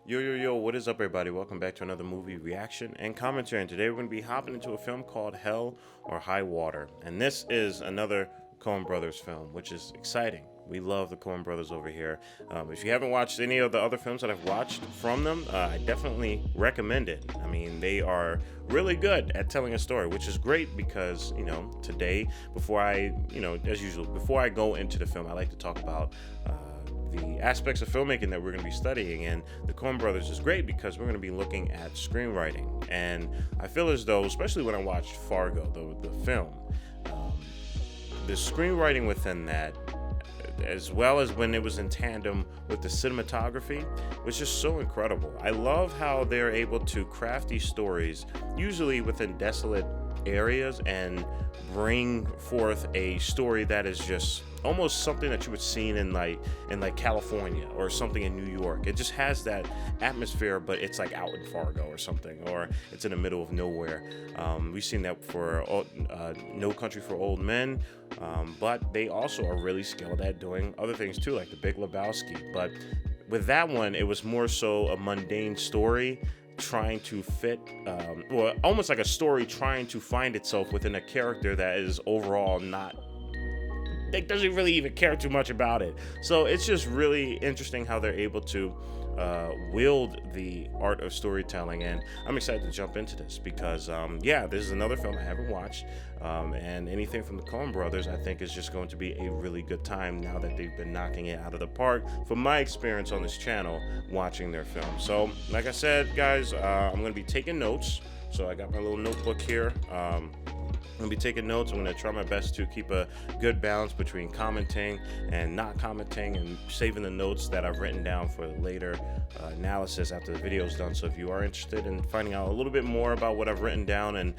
Yo, what is up, everybody? Welcome back to another movie reaction and commentary. And today we're going to be hopping into a film called Hell or High Water. And this is another Coen Brothers film, which is exciting. We love the Coen Brothers over here. If you haven't watched any of the other films that I've watched from them, I definitely recommend it. I mean, they are really good at telling a story, which is great because, today, before I, as usual, before I go into the film, I like to talk about the aspects of filmmaking that we're going to be studying. And the Coen Brothers is great because we're going to be looking at screenwriting. And I feel as though, especially when I watched Fargo, the film, the screenwriting within that, as well as when it was in tandem with the cinematography, was just so incredible. I love how they're able to craft these stories, usually within desolate areas, and bring forth a story that is just almost something that you would see in like California or something in New York. It just has that atmosphere, but it's like out in Fargo or something, or it's in the middle of nowhere. We've seen that for No Country for Old Men, but they also are really skilled at doing other things too, like The Big Lebowski. But with that one, it was more so a mundane story trying to fit, almost like a story trying to find itself within a character that is overall doesn't really even care too much about it. So it's just really interesting how they're able to wield the art of storytelling, and I'm excited to jump into this because this is another film I haven't watched, and anything from the Coen Brothers I think is just going to be a really good time now that they've been knocking it out of the park from my experience on this channel watching their film. So like I said, guys, I'm going to be taking notes, so I got my little notebook here. I'm going to be taking notes. I'm going to try my best to keep a good balance between commenting and not commenting, and saving the notes that I've written down for later analysis after the video is done. So if you are interested in finding out a little bit more about what I've written down and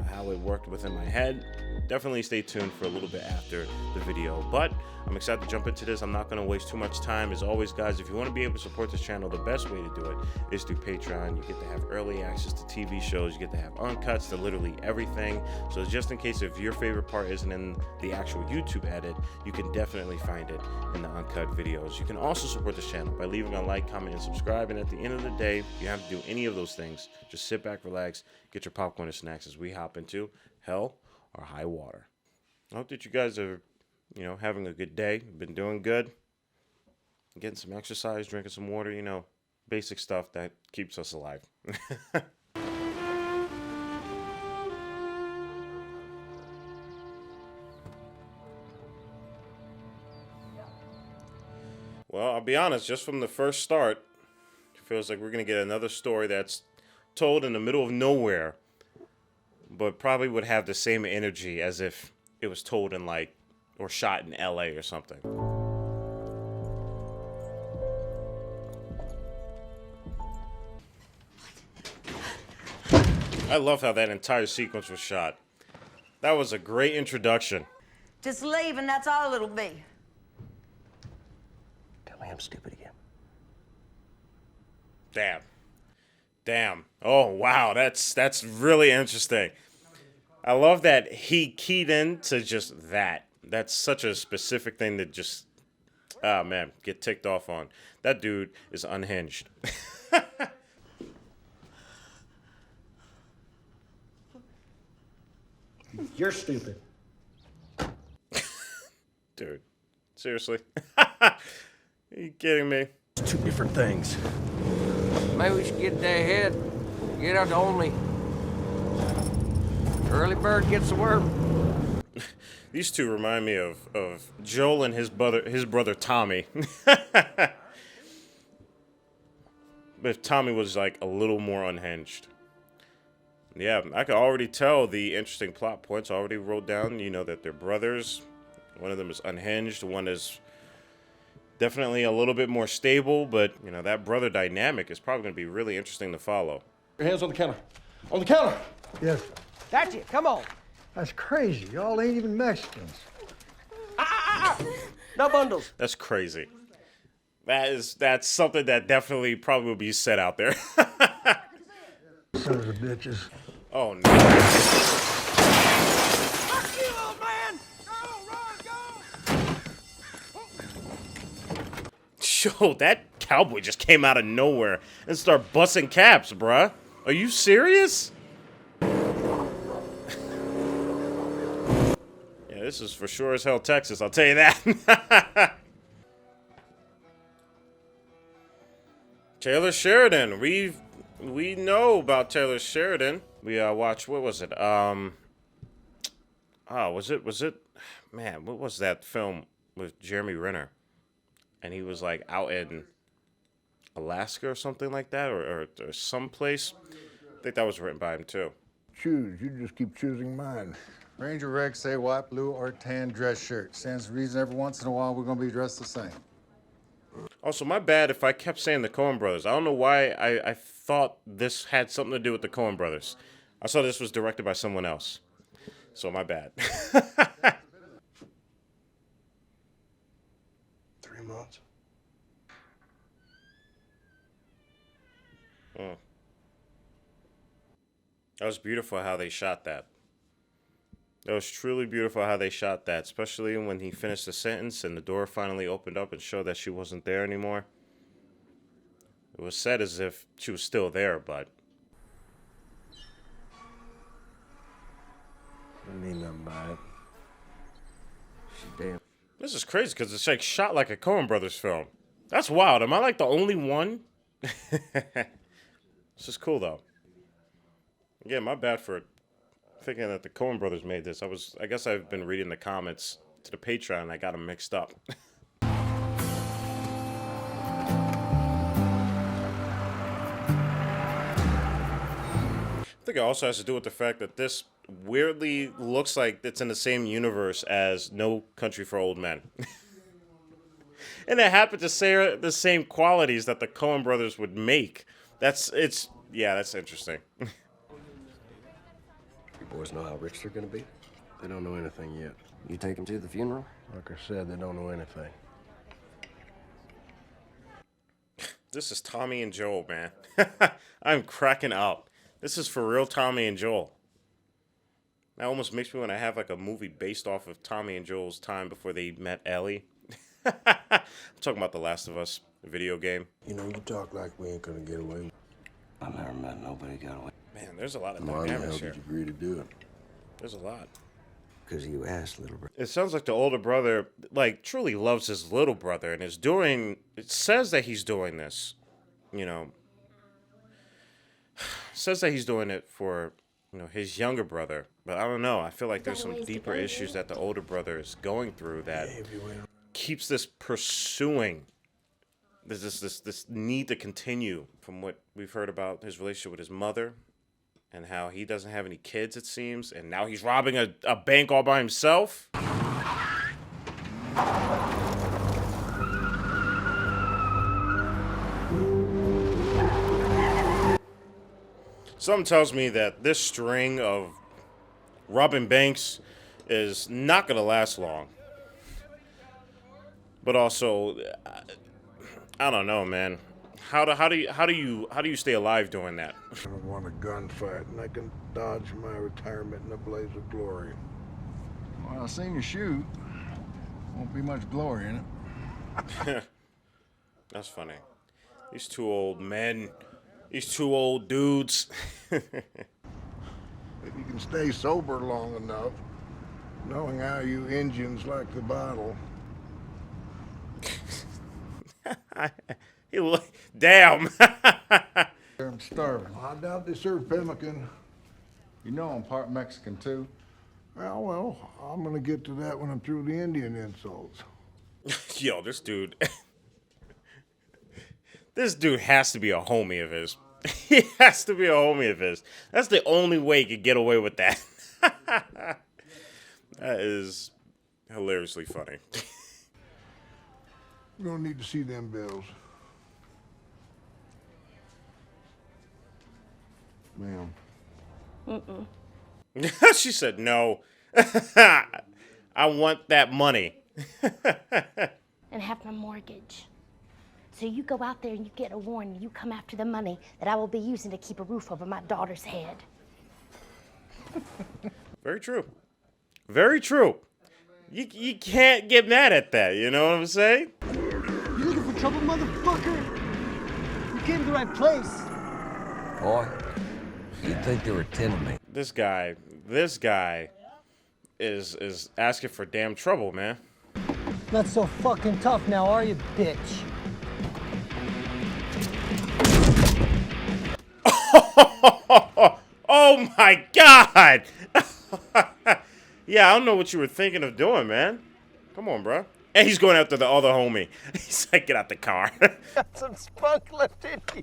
how it worked within my head, definitely stay tuned for a little bit after the video. But I'm excited to jump into this. I'm not going to waste too much time. As always, guys, if you want to be able to support this channel, the best way to do it is through Patreon. You get to have early access to TV shows. You get to have uncuts to literally everything. So just in case if your favorite part isn't in the actual YouTube edit, you can definitely find it in the uncut videos. You can also support this channel by leaving a like, comment, and subscribe. And at the end of the day, you have to do any of those things. Just sit back, relax, get your popcorn and snacks as we hop into Hell or High Water. I hope that you guys are, having a good day. Been doing good. Getting some exercise, drinking some water, basic stuff that keeps us alive. Well, I'll be honest, just from the first start, it feels like we're going to get another story that's told in the middle of nowhere, but probably would have the same energy as if it was told in or shot in LA or something. I love how that entire sequence was shot. That was a great introduction. Just leave and that's all it'll be. Tell me I'm stupid again. Damn. Oh, wow. That's really interesting. I love that he keyed in to just that. That's such a specific thing to just, get ticked off on. That dude is unhinged. You're stupid. Dude, seriously? Are you kidding me? It's two different things. Maybe we should get a day ahead. Get out to only. Early bird gets the worm. These two remind me of Joel and his brother Tommy. But if Tommy was like a little more unhinged. Yeah, I could already tell the interesting plot points. I already wrote down, that they're brothers. One of them is unhinged. One is definitely a little bit more stable, but, that brother dynamic is probably going to be really interesting to follow. Your hands on the counter. On the counter! Yes, That's it. Come on. that's crazy. Y'all ain't even Mexicans. No bundles. That's crazy. That's something that definitely probably will be said out there. Sons of bitches. Oh, no. Fuck you, old man! Go, run, go! Yo, that cowboy just came out of nowhere and started busting caps, bruh. Are you serious? Yeah, this is for sure as hell Texas, I'll tell you that. Taylor Sheridan. We know about Taylor Sheridan. We watched, what was it? Was it man, what was that film with Jeremy Renner? And he was like out in Alaska or something like that, or someplace. I think that was written by him too. Choose. You just keep choosing mine. Ranger Regs say white, blue, or tan dress shirt. Stands to reason every once in a while we're gonna be dressed the same. Also, my bad if I kept saying the Coen brothers. I don't know why I thought this had something to do with the Coen brothers. I saw this was directed by someone else. So my bad. 3 months. That was beautiful how they shot that. That was truly beautiful how they shot that, especially when he finished the sentence and the door finally opened up and showed that she wasn't there anymore. It was said as if she was still there, but... I mean nothing by it. She damn. This is crazy because it's like shot like a Coen Brothers film. That's wild. Am I like the only one? This is cool though. Yeah, my bad for thinking that the Coen Brothers made this. I guess I've been reading the comments to the Patreon and I got them mixed up. I think it also has to do with the fact that this weirdly looks like it's in the same universe as No Country for Old Men. And it happened to say the same qualities that the Coen brothers would make. That's interesting. You boys know how rich they're gonna be? They don't know anything yet. You take him to the funeral? Like I said, they don't know anything. This is Tommy and Joel, man. I'm cracking up. This is for real Tommy and Joel. That almost makes me want to have like a movie based off of Tommy and Joel's time before they met Ellie. I'm talking about The Last of Us video game. You know, you talk like we ain't gonna get away. I've never met nobody got away. Man, there's a lot of Why in the hell dynamics did here. you agree to do it? There's a lot. Because you asked, little bro. It sounds like the older brother, like, truly loves his little brother and is doing... It says that he's doing this, you know... Says that he's doing it for, you know, his younger brother. But I don't know. I feel like there's some deeper issues that the older brother is going through that keeps this pursuing... This need to continue from what we've heard about his relationship with his mother and how he doesn't have any kids, it seems, and now he's robbing a bank all by himself. Something tells me that this string of robbing banks is not going to last long. But also, I don't know, man. How do you stay alive doing that? I want a gunfight, and I can dodge my retirement in a blaze of glory. Well, I seen you shoot. Won't be much glory in it. That's funny. These two old men, these two old dudes. If you can stay sober long enough, knowing how you Indians like the bottle. Damn. I'm starving. I doubt they serve pemmican. You know I'm part Mexican, too. Well, I'm gonna get to that when I'm through the Indian insults. Yo, this dude. This dude has to be a homie of his. He has to be a homie of his. That's the only way he could get away with that. That is hilariously funny. You don't need to see them bills. Ma'am. She said no. I want that money. And have my mortgage. So you go out there and you get a warning. You come after the money that I will be using to keep a roof over my daughter's head. Very true. Very true. You can't get mad at that, you know what I'm saying? You looking for trouble, motherfucker? right place. Boy, you'd think there were 10 of me. This guy is asking for damn trouble, man. Not so fucking tough now, are you, bitch? Oh my God! Yeah, I don't know what you were thinking of doing, man. Come on, bro. And he's going after the other homie. He's like, get out the car. Got some spunk left in you.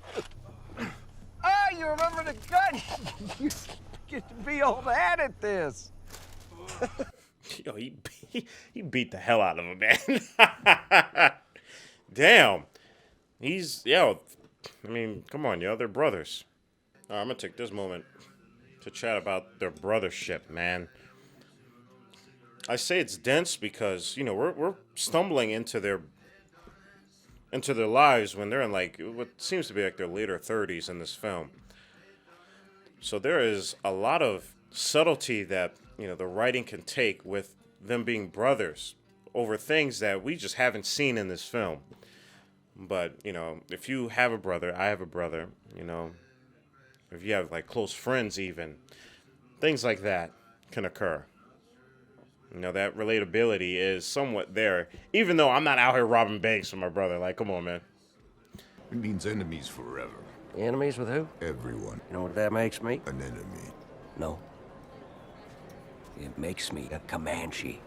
Ah, you remember the gun? You get to be old hat at this. Yo, he beat the hell out of him, man. Damn. I mean, come on, yo, they're brothers. All right, I'm gonna take this moment to chat about their brothership, man. I say it's dense because, you know, we're stumbling into their lives when they're in like what seems to be like their later 30s in this film. So there is a lot of subtlety that, you know, the writing can take with them being brothers over things that we just haven't seen in this film. But, you know, if you have a brother, I have a brother, you know, if you have like close friends even, things like that can occur. You know, that relatability is somewhat there, even though I'm not out here robbing banks for my brother. Like, come on, man. It means enemies forever. Enemies with who? Everyone. You know what that makes me? An enemy. No. It makes me a Comanche.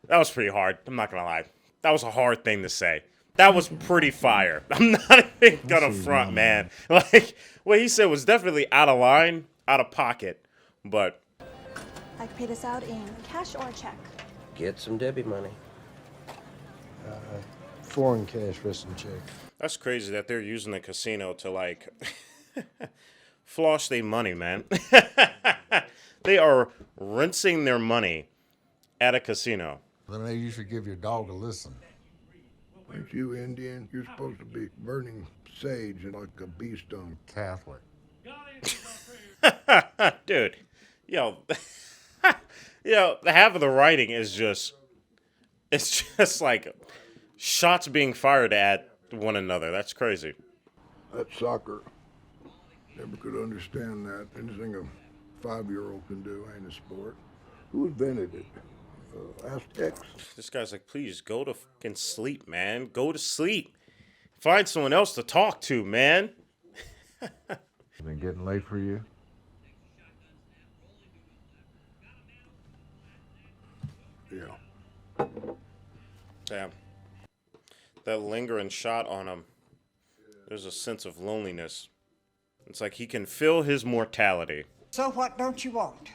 That was pretty hard. I'm not going to lie. That was a hard thing to say. That was pretty fire. I'm not even going to front, man. Like, what he said was definitely out of line, out of pocket, but... I could pay this out in cash or a check. Get some Debbie money. Foreign cash for some check. That's crazy that they're using the casino to, like, floss their money, man. They are rinsing their money at a casino. Then maybe you should give your dog a listen. Aren't you Indian? You're supposed to be burning sage like a bee stung. Catholic. Dude, yo, half of the writing is it's just like shots being fired at one another. That's crazy. That's soccer. Never could understand that. Anything a 5-year-old can do ain't a sport. Who invented it? Aztecs? This guy's like, please go to fucking sleep, man. Go to sleep. Find someone else to talk to, man. Been getting late for you? Yeah. Damn. That lingering shot on him. There's a sense of loneliness. It's like he can feel his mortality. So what don't you want?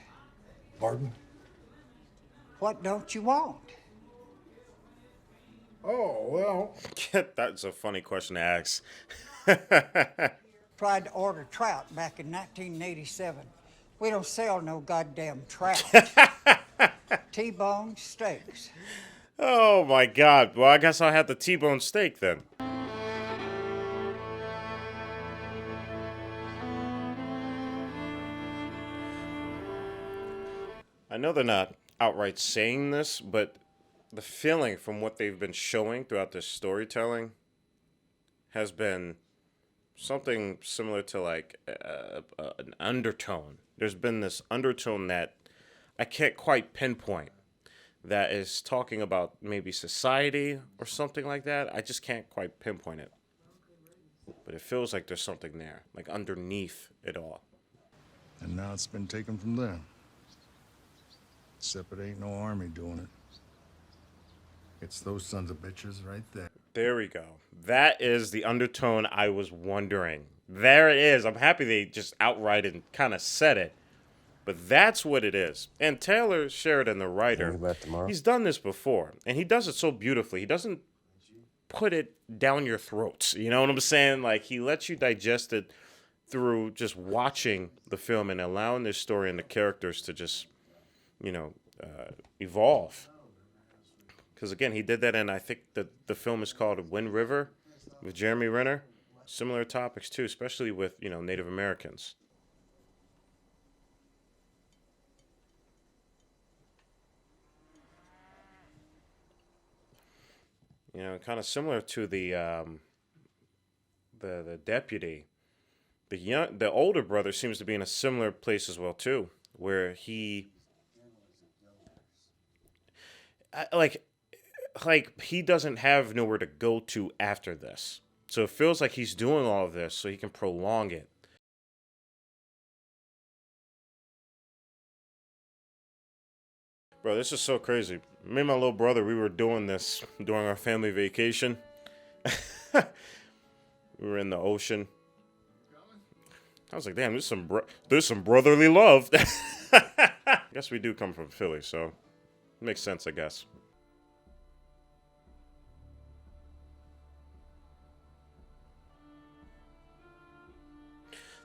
Pardon? What don't you want? Oh, well. That's a funny question to ask. Tried to order trout back in 1987. We don't sell no goddamn trout. T-bone steaks. Oh my God. Well, I guess I'll have the T-bone steak then. I know they're not outright saying this, but the feeling from what they've been showing throughout this storytelling has been something similar to like an undertone. There's been this undertone that I can't quite pinpoint that is talking about maybe society or something like that. I just can't quite pinpoint it. But it feels like there's something there, like underneath it all. And now it's been taken from them. Except it ain't no army doing it. It's those sons of bitches right there. There we go. That is the undertone I was wondering. There it is. I'm happy they just outright and kind of said it. But that's what it is. And Taylor Sheridan, the writer, he's done this before. And he does it so beautifully. He doesn't put it down your throats. You know what I'm saying? Like, he lets you digest it through just watching the film and allowing this story and the characters to just, you know, evolve. Because, again, he did that in, I think the film is called Wind River with Jeremy Renner. Similar topics, too, especially with, you know, Native Americans. You know, kind of similar to the deputy the older brother seems to be in a similar place as well too, where he like he doesn't have nowhere to go to after this. So it feels like he's doing all of this so he can prolong it. Bro, this is so crazy. Me and my little brother, we were doing this during our family vacation. We were in the ocean. I was like, damn, there's some brotherly love. I guess we do come from Philly, so it makes sense, I guess.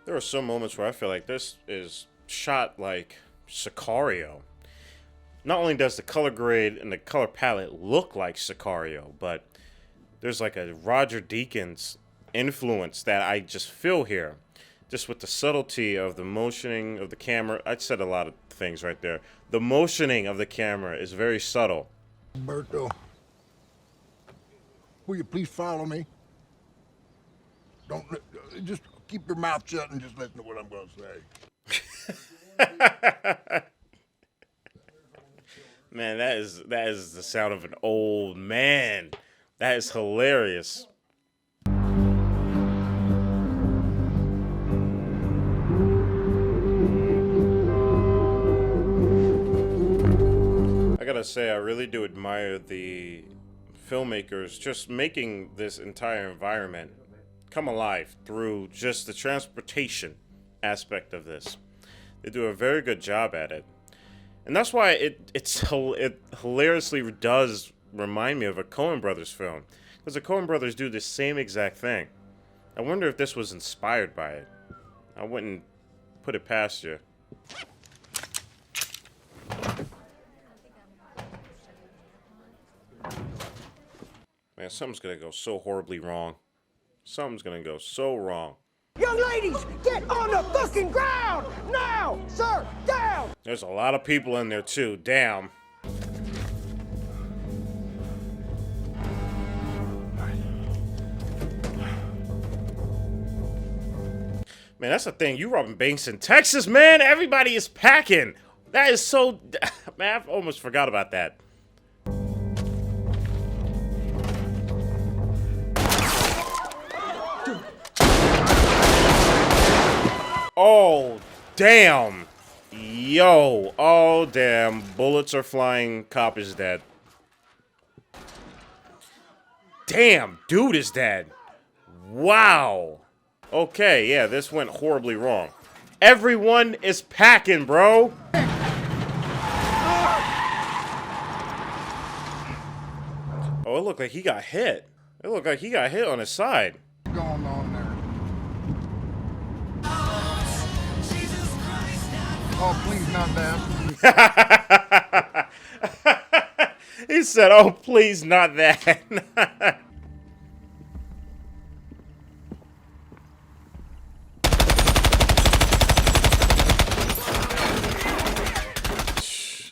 There are some moments where I feel like this is shot like Sicario. Not only does the color grade and the color palette look like Sicario, but there's like a Roger Deakins influence that I just feel here. Just with the subtlety of the motioning of the camera. I said a lot of things right there. The motioning of the camera is very subtle. Berto, will you please follow me? Don't just keep your mouth shut and just listen to what I'm going to say. Man, that is the sound of an old man. That is hilarious. I gotta say, I really do admire the filmmakers just making this entire environment come alive through just the transportation aspect of this. They do a very good job at it. And that's why it hilariously does remind me of a Coen Brothers film. Because the Coen Brothers do the same exact thing. I wonder if this was inspired by it. I wouldn't put it past you. Man, something's gonna go so horribly wrong. Something's gonna go so wrong. Young ladies, get on the fucking ground! Now! Sir, down! There's a lot of people in there too, damn. Man, that's the thing. You robbing banks in Texas, man. Everybody is packing. That is so... Man, I almost forgot about that. Oh, damn. Yo. Oh, damn. Bullets are flying. Cop is dead. Damn. Dude is dead. Wow. Okay, yeah, this went horribly wrong. Everyone is packing, bro. Oh, it looked like he got hit. It looked like he got hit on his side. What's going on there? Oh, please not that. He said, oh, please not that.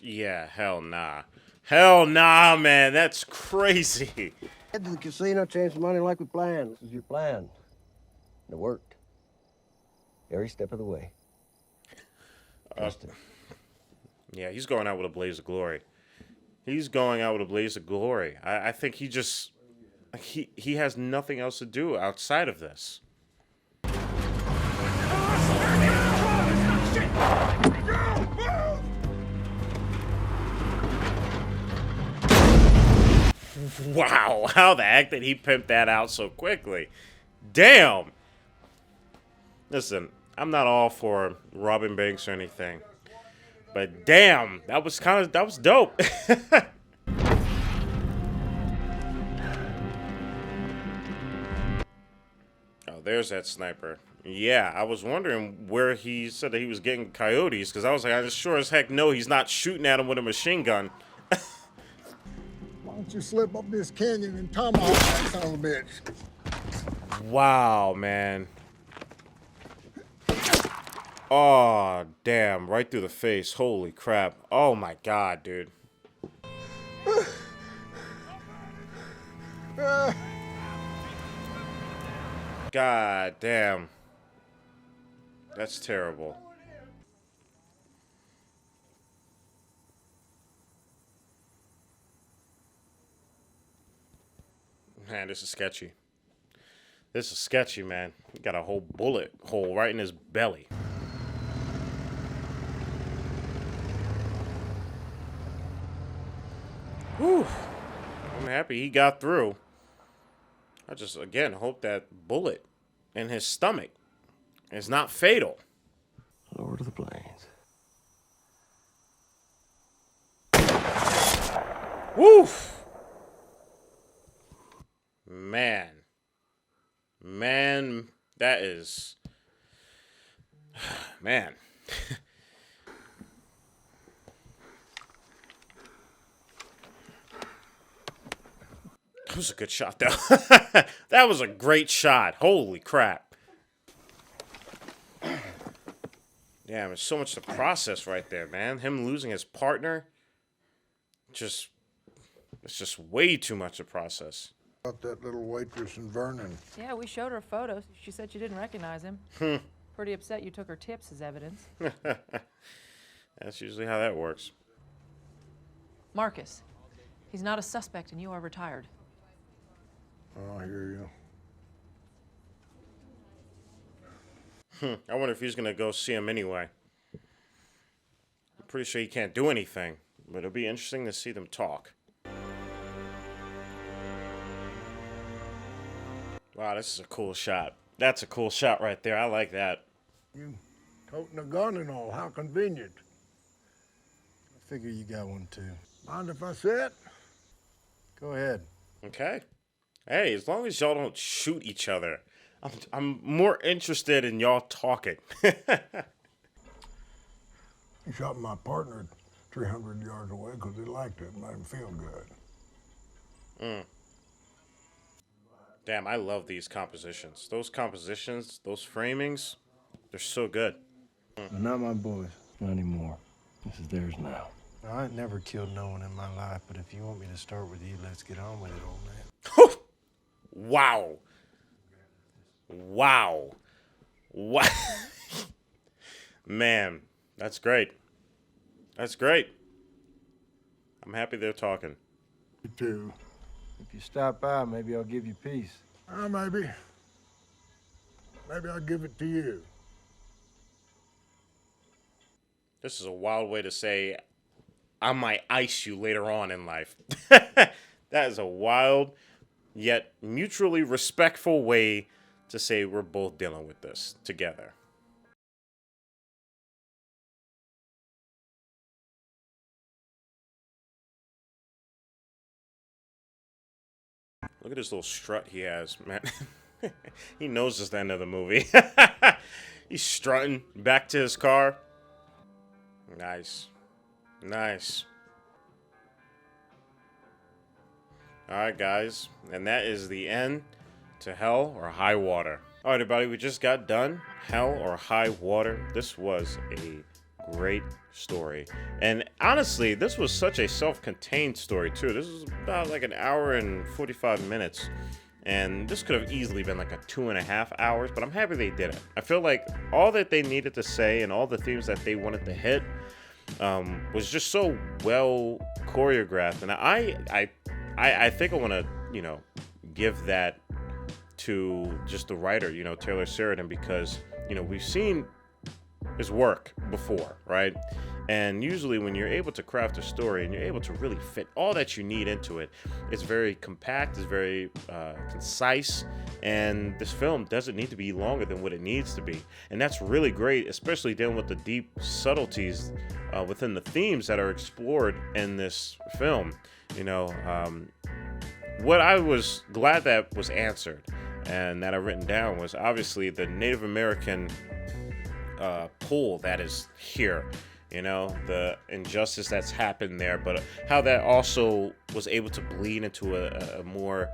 Yeah, hell nah. Hell nah, man. That's crazy. Head to the casino, change some money like we planned. This is your plan. And it worked. Every step of the way. Trust him. Yeah, he's going out with a blaze of glory. He's going out with a blaze of glory. I think he just... He has nothing else to do outside of this. Wow, how the heck did he pimp that out so quickly? Damn. Listen, I'm not all for robbing banks or anything. But damn, that was dope. Oh, there's that sniper. Yeah, I was wondering where he said that he was getting coyotes, because I was like, I sure as heck know he's not shooting at him with a machine gun. Why don't you slip up this canyon and tomahawk that son of a bitch? Wow, man. Oh, damn. Right through the face. Holy crap. Oh, my God, dude. God damn. That's terrible. Man, this is sketchy. This is sketchy, man. He got a whole bullet hole right in his belly. Whew. I'm happy he got through. I just, again, hope that bullet in his stomach is not fatal. Lower to the plains. Woof. Man. Man, that is... Man. That was a good shot, though. That was a great shot. Holy crap. Yeah, there's so much to process right there, man. Him losing his partner, it's just way too much to process. About that little waitress in Vernon. Yeah, we showed her photos. She said she didn't recognize him. Pretty upset you took her tips as evidence. That's usually how that works. Marcus, he's not a suspect and you are retired. I hear I wonder if he's going to go see him anyway. I'm pretty sure he can't do anything, but it'll be interesting to see them talk. Wow, this is a cool shot. That's a cool shot right there. I like that. you. Toting a gun and all. How convenient. I figure you got one too. Mind if I sit? Go ahead. Okay. Hey, as long as y'all don't shoot each other, I'm more interested in y'all talking. He shot my partner 300 yards away because he liked it and made him feel good. Damn, I love these compositions. Those compositions, those framings, they're so good. Not my boys. Not anymore. This is theirs now. I ain't never killed no one in my life, but if you want me to start with you, let's get on with it, old man. Wow. Wow. Wow. Man, that's great. That's great. I'm happy they're talking. Me too. If you stop by, maybe I'll give you peace. Maybe. Maybe I'll give it to you. This is a wild way to say I might ice you later on in life. That is a wild yet mutually respectful way to say we're both dealing with this together. Look at this little strut he has, man. He knows it's the end of the movie. He's strutting back to his car. Nice. Nice. Alright, guys. And that is the end to Hell or High Water. Alright, everybody. We just got done. Hell or High Water. This was a great story. And honestly, this was such a self-contained story, too. This was about like an hour and 45 minutes. And this could have easily been like a 2.5 hours, but I'm happy they did it. I feel like all that they needed to say and all the themes that they wanted to hit was just so well choreographed. And I think I want to, give that to just the writer, Taylor Sheridan, because, we've seen his work before, right? And usually when you're able to craft a story and you're able to really fit all that you need into it, it's very compact, it's very concise, and this film doesn't need to be longer than what it needs to be. And that's really great, especially dealing with the deep subtleties within the themes that are explored in this film. What I was glad that was answered and that I've written down was obviously the Native American pull that is here. The injustice that's happened there, but how that also was able to bleed into a more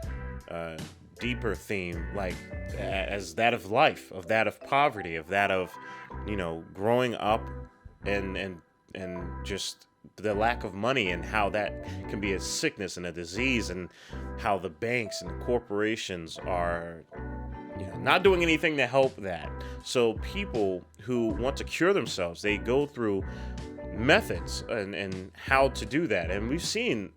deeper theme, like as that of life, of that of poverty, of that of, growing up and just the lack of money, and how that can be a sickness and a disease, and how the banks and the corporations are, not doing anything to help that. So people who want to cure themselves, they go through methods and how to do that. And we've seen,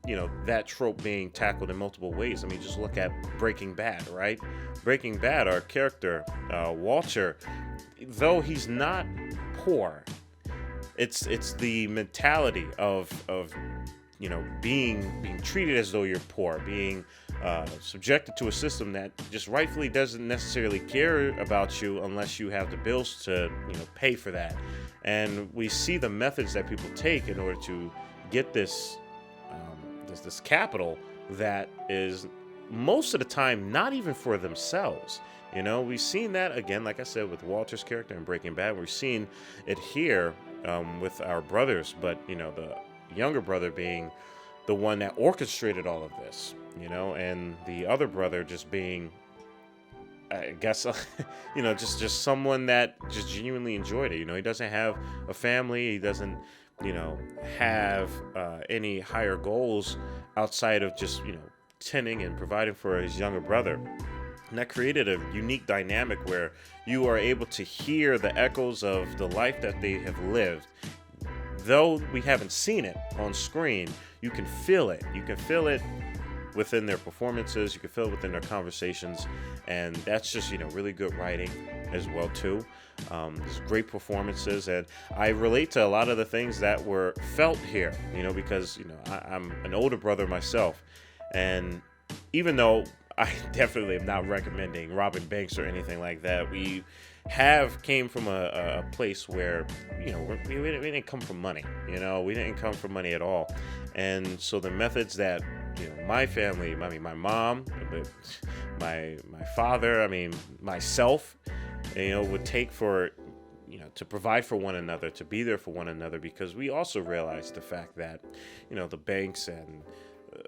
that trope being tackled in multiple ways. I mean, just look at Breaking Bad, right? Breaking Bad, our character, Walter, though he's not poor, it's the mentality of being treated as though you're poor, being subjected to a system that just rightfully doesn't necessarily care about you unless you have the bills to pay for that. And we see the methods that people take in order to get this capital that is most of the time not even for themselves. We've seen that again, like I said, with Walter's character in Breaking Bad. We've seen it here with our brothers, but the younger brother being the one that orchestrated all of this, and the other brother just being, I guess, just someone that just genuinely enjoyed it. He doesn't have a family. He doesn't, have any higher goals outside of just, tending and providing for his younger brother. And that created a unique dynamic where you are able to hear the echoes of the life that they have lived. Though we haven't seen it on screen, you can feel it. You can feel it within their performances. You can feel it within their conversations. And that's just, really good writing as well, too. There's great performances. And I relate to a lot of the things that were felt here, because, I'm an older brother myself. And even though I definitely am not recommending robbing banks or anything like that, we came from a place where, we didn't come from money, we didn't come from money at all. And so the methods that, my family, my mom, my father, myself, would take for, to provide for one another, to be there for one another, because we also realized the fact that, the banks and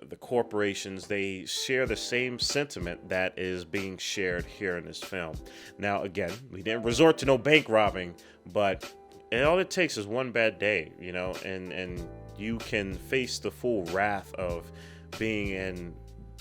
the corporations, they share the same sentiment that is being shared here in this film. Now, again, we didn't resort to no bank robbing, but all it takes is one bad day, and you can face the full wrath of being in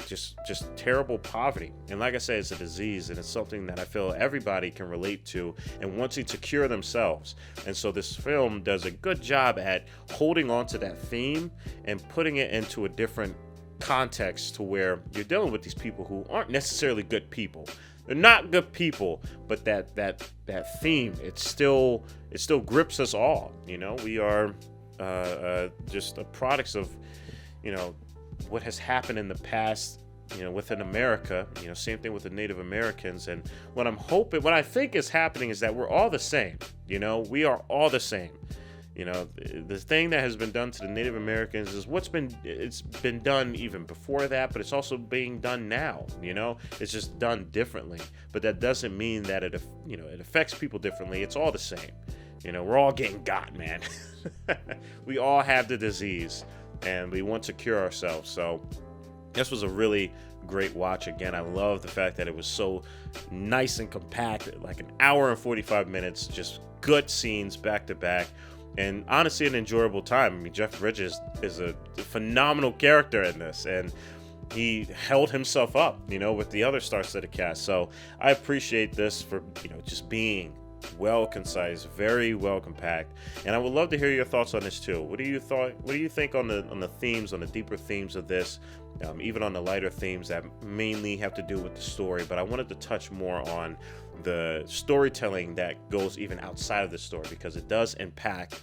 just terrible poverty. And like I said, it's a disease, and it's something that I feel everybody can relate to and wanting to cure themselves. And so this film does a good job at holding on to that theme and putting it into a different context to where you're dealing with these people who aren't necessarily good people. They're not good people, but that theme, it still grips us all. We are just a products of what has happened in the past, within America. Same thing with the Native Americans. And what I think is happening is that we're all the same. We are all the same. The thing that has been done to the Native Americans is it's been done even before that, but it's also being done now. It's just done differently. But that doesn't mean that it affects people differently. It's all the same. We're all getting got, man. We all have the disease, and we want to cure ourselves. So this was a really great watch. Again, I love the fact that it was so nice and compact, like an hour and 45 minutes, just good scenes back to back. And honestly, an enjoyable time. Jeff Bridges is a phenomenal character in this, and he held himself up, with the other star-studded cast. So I appreciate this for, just being well concise, very well compact. And I would love to hear your thoughts on this too. What do you think on the themes, on the deeper themes of this, even on the lighter themes that mainly have to do with the story? But I wanted to touch more on the storytelling that goes even outside of the story, because it does impact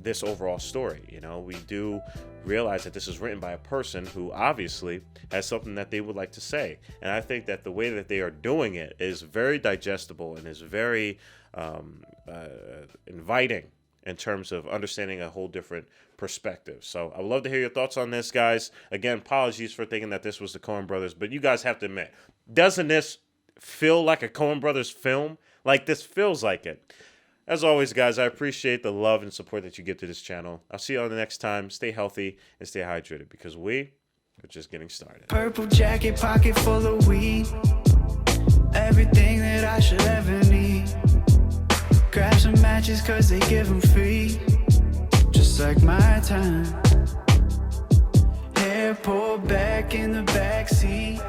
this overall story. We do realize that this is written by a person who obviously has something that they would like to say. And I think that the way that they are doing it is very digestible and is very inviting in terms of understanding a whole different perspective. So I would love to hear your thoughts on this, guys. Again, apologies for thinking that this was the Coen Brothers, but you guys have to admit, doesn't this feel like a Coen Brothers film? Like, this feels like it. As always, guys, I appreciate the love and support that you give to this channel. I'll see you on the next time. Stay healthy and stay hydrated, because we are just getting started. Purple jacket, pocket full of weed. Everything that I should ever need. Grab some matches, cause they give them free. Just like my time. Hair pulled back in the backseat.